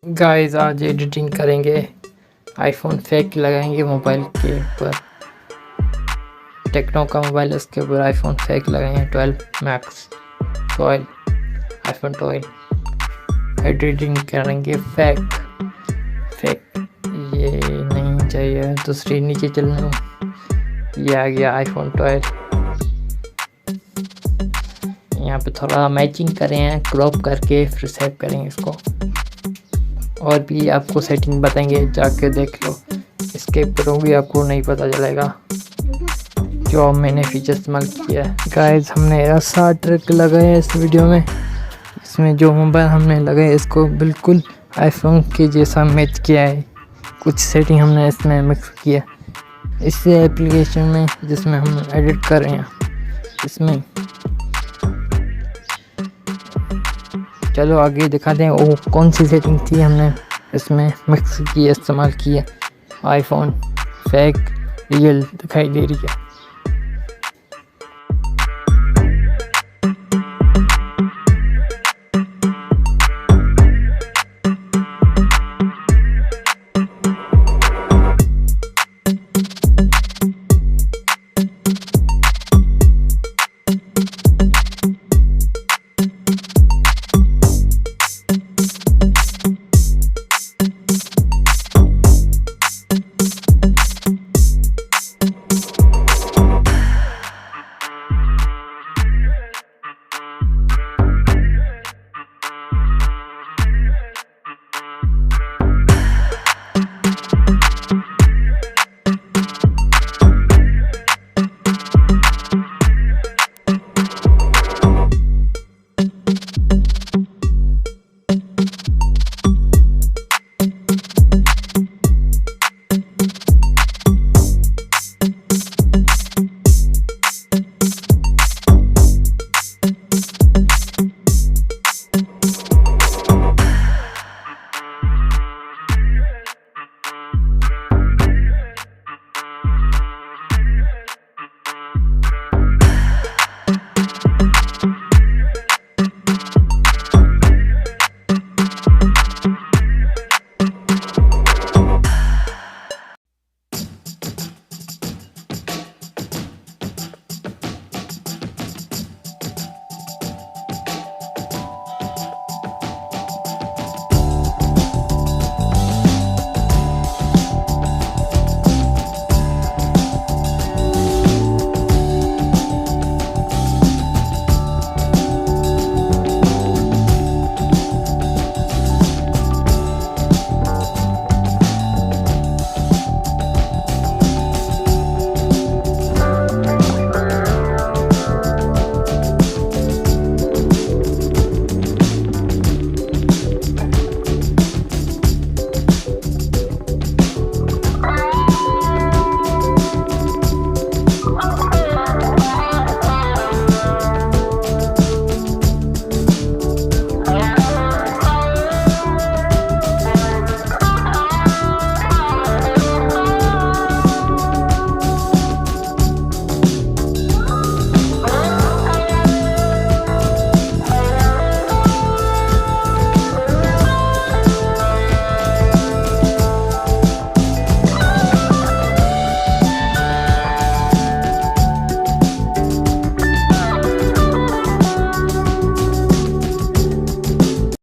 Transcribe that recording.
Guys आज editing करेंगे, iPhone fake लगाएंगे मोबाइल के ऊपर। टेक्नो का मोबाइल, इसके ऊपर आईफोन फेक लगाएंगे 12 मैक्स 12 आईफोन 12 एडिटिंग करेंगे फेक। ये नहीं चाहिए, दूसरी नीचे चलना। ये आ गया आईफोन 12। यहाँ पे थोड़ा मैचिंग करें हैं, क्रॉप करके फिर सेव करेंगे इसको। और भी आपको सेटिंग बताएंगे, जाके देख लो। इसके प्रो भी आपको नहीं पता चलेगा जो मैंने फीचर इस्तेमाल किया है। गाइस हमने ऐसा ट्रिक लगाया इस वीडियो में, इसमें जो मोबाइल हमने लगाया इसको बिल्कुल आईफोन के जैसा मैच किया है। कुछ सेटिंग हमने इसमें मिक्स किया इस एप्लीकेशन में जिसमें हम एडिट कर रहे हैं। इसमें चलो आगे दिखाते हैं वो कौन सी सेटिंग थी हमने इसमें मिक्स की, इस्तेमाल किया। आईफोन फेक रियल दिखाई दे रही है।